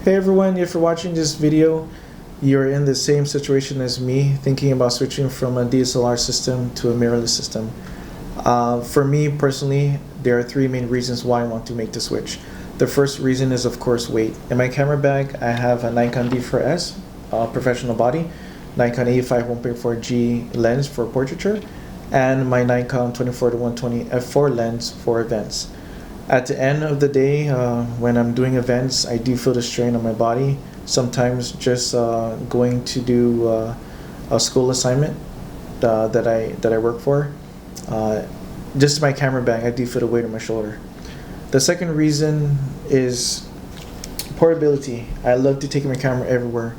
Hey everyone, if you're watching this video, you're in the same situation as me, thinking about switching from a DSLR system to a mirrorless system. For me personally, there are three main reasons why I want to make the switch. The first reason is of course weight. In my camera bag, I have a Nikon D4S professional body, Nikon A7R II 1.4G lens for portraiture, and my Nikon 24-120 f4 lens for events. At the end of the day, when I'm doing events, I do feel the strain on my body. Sometimes just going to do a school assignment that I work for, just my camera bag, I do feel the weight on my shoulder. The second reason is portability. I love to take my camera everywhere,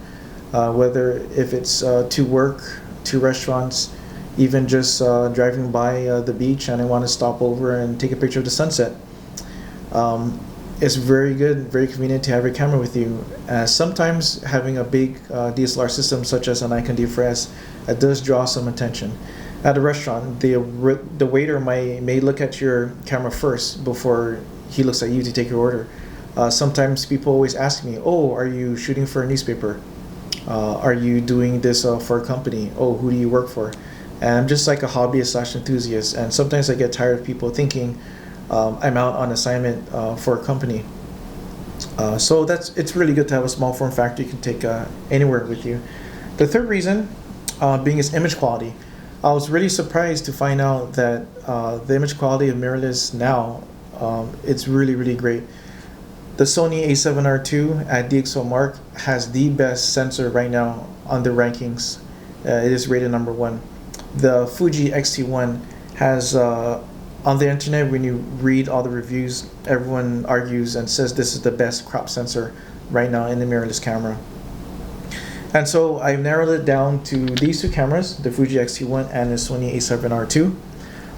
whether if it's to work, to restaurants, even just driving by the beach and I want to stop over and take a picture of the sunset. It's very good, very convenient to have your camera with you. Sometimes having a big DSLR system such as a Nikon D4S does draw some attention. At a restaurant, the waiter may look at your camera first before he looks at you to take your order. Sometimes people always ask me, "Oh, are you shooting for a newspaper? Are you doing this for a company? Oh, who do you work for?" And I'm just like a hobbyist / enthusiast, and sometimes I get tired of people thinking I'm out on assignment for a company. So it's really good to have a small form factor you can take anywhere with you. The third reason being its image quality. I was really surprised to find out that the image quality of mirrorless now, it's really great. The Sony A7R II at DxOMark has the best sensor right now on the rankings. It is rated #1. The Fuji X-T1 has on the internet, when you read all the reviews, everyone argues and says this is the best crop sensor right now in the mirrorless camera. And so I've narrowed it down to these two cameras, the Fuji X-T1 and the Sony A7R II,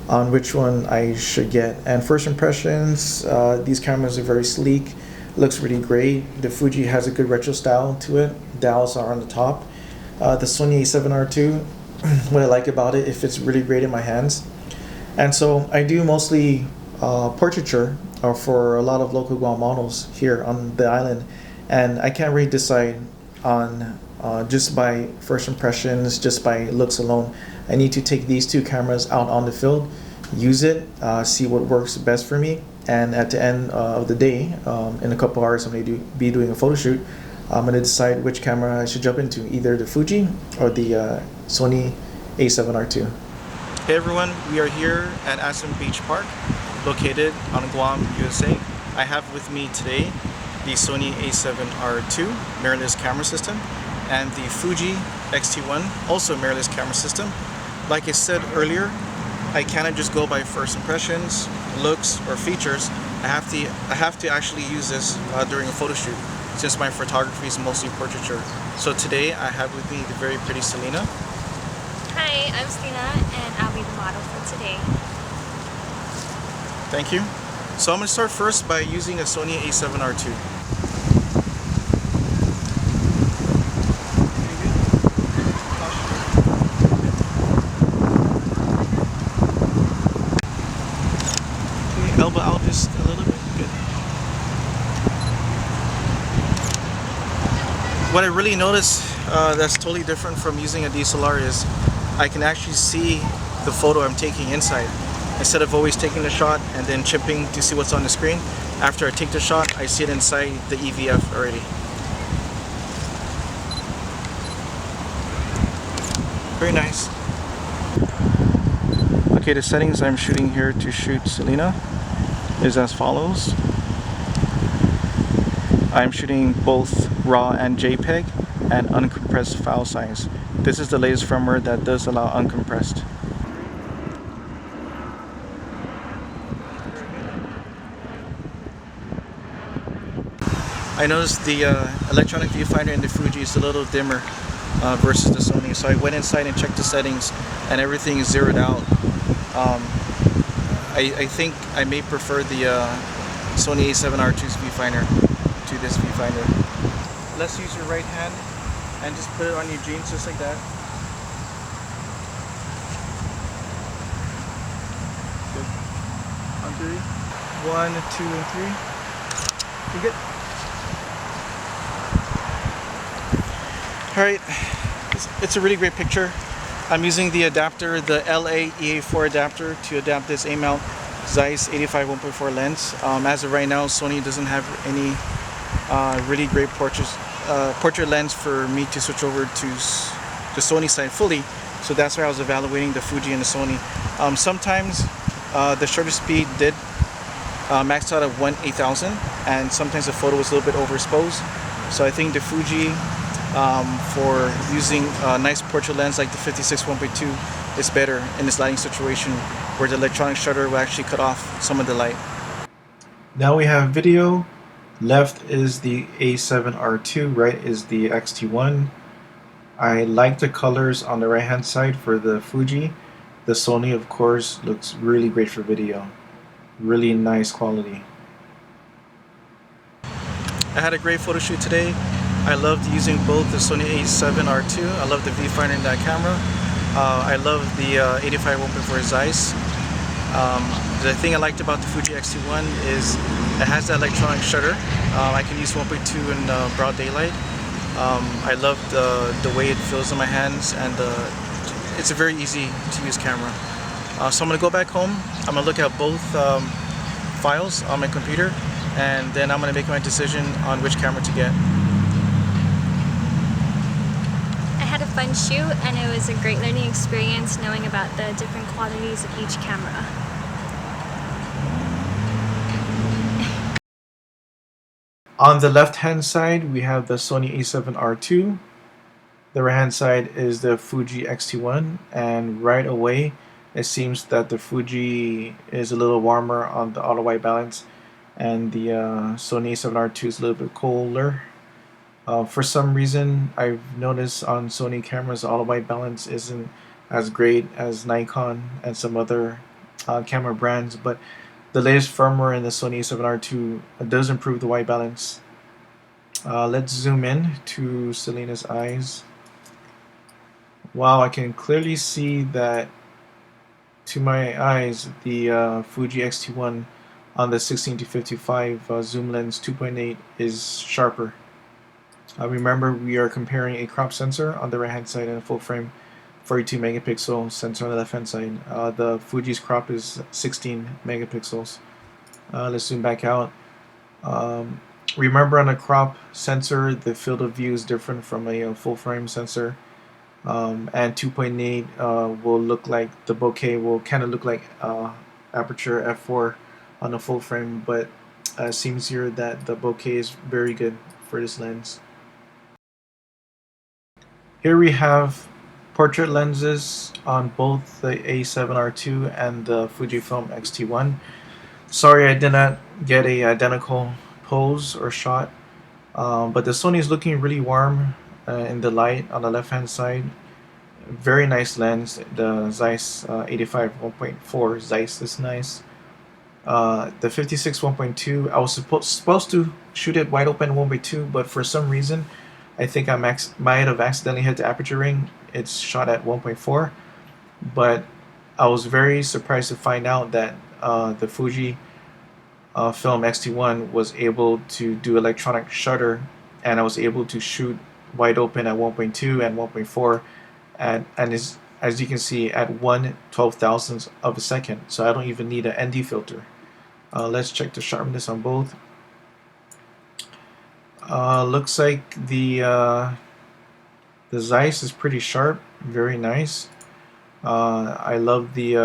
on which one I should get. And first impressions, these cameras are very sleek, looks really great. The Fuji has a good retro style to it, dials are on the top. The Sony A7R II, what I like about it, it fits really great in my hands. And so I do mostly portraiture for a lot of local Guam models here on the island, and I can't really decide on just by first impressions, just by looks alone. I need to take these two cameras out on the field, use it, see what works best for me, and at the end of the day, in a couple hours I'm going to be doing a photo shoot. I'm going to decide which camera I should jump into, either the Fuji or the Sony A7R II. Hey everyone, we are here at Aspen Beach Park, located on Guam, USA. I have with me today the Sony A7R II mirrorless camera system and the Fuji X-T1, also mirrorless camera system. Like I said earlier, I cannot just go by first impressions, looks, or features. I have to actually use this during a photo shoot, since my photography is mostly portraiture. So today I have with me the very pretty Selena. Hi, I'm Selena and I'll be the model for today. Thank you. So I'm going to start first by using a Sony A7R II. Okay, elbow out just a little bit. Good. What I really noticed that's totally different from using a DSLR is I can actually see the photo I'm taking inside. Instead of always taking the shot and then chipping to see what's on the screen, after I take the shot, I see it inside the EVF already. Very nice. Okay, the settings I'm shooting here to shoot Selena is as follows. I'm shooting both RAW and JPEG and uncompressed file size. This is the latest firmware that does allow uncompressed. I noticed the electronic viewfinder in the Fuji is a little dimmer versus the Sony, so I went inside and checked the settings and everything is zeroed out. I think I may prefer the Sony A7R II's viewfinder to this viewfinder. Let's use your right hand and just put it on your jeans just like that. Good. On 3. 1, 2, and 3. You're good. Alright, it's a really great picture. I'm using the adapter, the LA EA4 adapter, to adapt this A-mount Zeiss 85 1.4 lens. As of right now, Sony doesn't have any really great portrait lens for me to switch over to the Sony side fully. So that's why I was evaluating the Fuji and the Sony. Sometimes the shutter speed did max out at 1/8000, and sometimes the photo was a little bit overexposed. So I think the Fuji, for using a nice portrait lens like the 56 1.2, is better in this lighting situation where the electronic shutter will actually cut off some of the light. Now we have video. Left is the A7R II, right is the X-T1. I like the colors on the right hand side for the Fuji. The Sony, of course, looks really great for video. Really nice quality. I had a great photo shoot today. I loved using both the Sony A7R II. I love the viewfinder in that camera. I love the 85 1.4 Zeiss. The thing I liked about the Fuji X-T1 is it has that electronic shutter. I can use 1.2 in broad daylight. I love the way it feels in my hands, and it's a very easy to use camera. So I'm going to go back home. I'm going to look at both files on my computer, and then I'm going to make my decision on which camera to get. I had a fun shoot, and it was a great learning experience knowing about the different qualities of each camera. On the left hand side we have the Sony A7R II. The right hand side is the Fuji X-T1, and right away it seems that the Fuji is a little warmer on the auto white balance, and the Sony A7R II is a little bit cooler. For some reason, I've noticed on Sony cameras the auto white balance isn't as great as Nikon and some other camera brands, but the latest firmware in the Sony A7R II does improve the white balance. Let's zoom in to Selena's eyes. Wow, I can clearly see that to my eyes the Fuji X-T1 on the 16-55 zoom lens 2.8 is sharper. Remember, we are comparing a crop sensor on the right hand side and a full frame 42 megapixel sensor on the left hand side. The Fuji's crop is 16 megapixels. Let's zoom back out. Remember, on a crop sensor the field of view is different from a full frame sensor, and 2.8 will look like the bokeh will kind of look like aperture f4 on a full frame, but it seems here that the bokeh is very good for this lens. Here we have portrait lenses on both the A7R II and the Fujifilm X-T1. Sorry I did not get a identical pose or shot, but the Sony is looking really warm in the light on the left hand side. Very nice lens. The Zeiss 85 1.4 Zeiss is nice. The 56 1.2, I was supposed to shoot it wide open 1.2, but for some reason I think I might have accidentally hit the aperture ring. It's shot at 1.4, but I was very surprised to find out that the Fuji film X-T1 was able to do electronic shutter, and I was able to shoot wide open at 1.2 and 1.4, and is, as you can see, at 1/12,000th of a second, so I don't even need an ND filter. Let's check the sharpness on both. Looks like the Zeiss is pretty sharp, very nice. I love the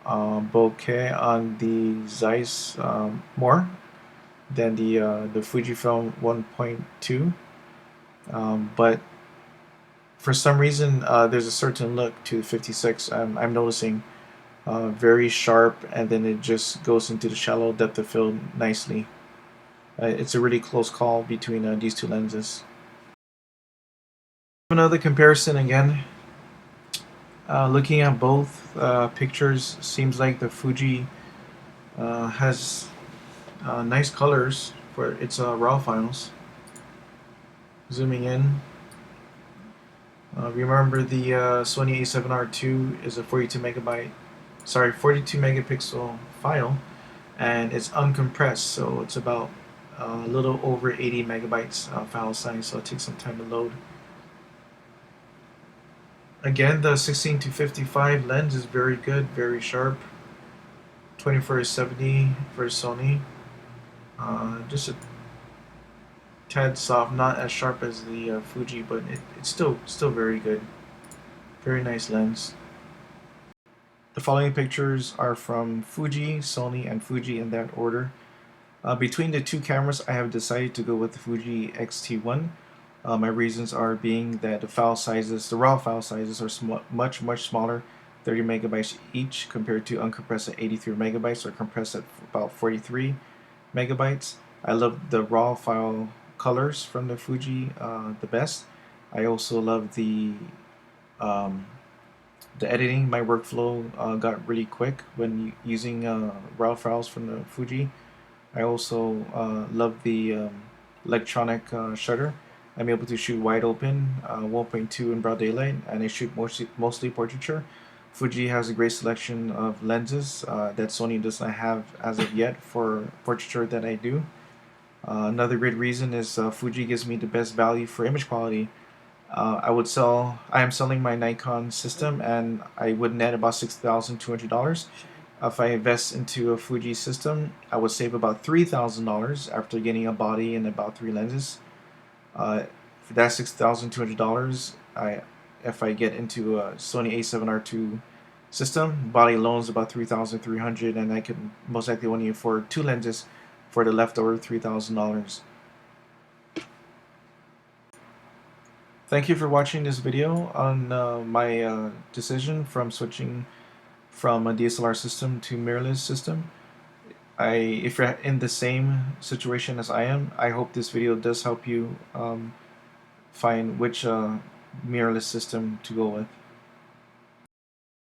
bokeh on the Zeiss more than the Fujifilm 1.2, but for some reason there's a certain look to 56 I'm noticing, very sharp, and then it just goes into the shallow depth of field nicely. It's a really close call between these two lenses. Another comparison again. Looking at both pictures, seems like the Fuji has nice colors for its RAW files. Zooming in. Remember, the Sony A7R II is a 42 megapixel file, and it's uncompressed, so it's about a little over 80 megabytes file size, so it takes some time to load. Again, the 16 to 55 lens is very good, very sharp. 24-70 for Sony. Just a tad soft, not as sharp as the Fuji, but it's still very good. Very nice lens. The following pictures are from Fuji, Sony, and Fuji in that order. Between the two cameras, I have decided to go with the Fuji X-T1. My reasons are being that the raw file sizes are much smaller, 30 megabytes each, compared to uncompressed at 83 megabytes or compressed at about 43 megabytes. I love the raw file colors from the Fuji the best. I also love um, the editing. My workflow got really quick when using raw files from the Fuji. I also love the electronic shutter. I'm able to shoot wide open, 1.2 in broad daylight, and I shoot mostly portraiture. Fuji has a great selection of lenses that Sony does not have as of yet for portraiture that I do. Another great reason is Fuji gives me the best value for image quality. I am selling my Nikon system, and I would net about $6,200. If I invest into a Fuji system, I would save about $3,000 after getting a body and about 3 lenses. For that $6,200, if I get into a Sony A7R II system, body alone is about $3,300, and I can most likely only afford 2 lenses for the leftover $3,000. Thank you for watching this video on my decision from switching from a DSLR system to mirrorless system. If you're in the same situation as I am, I hope this video does help you find which mirrorless system to go with.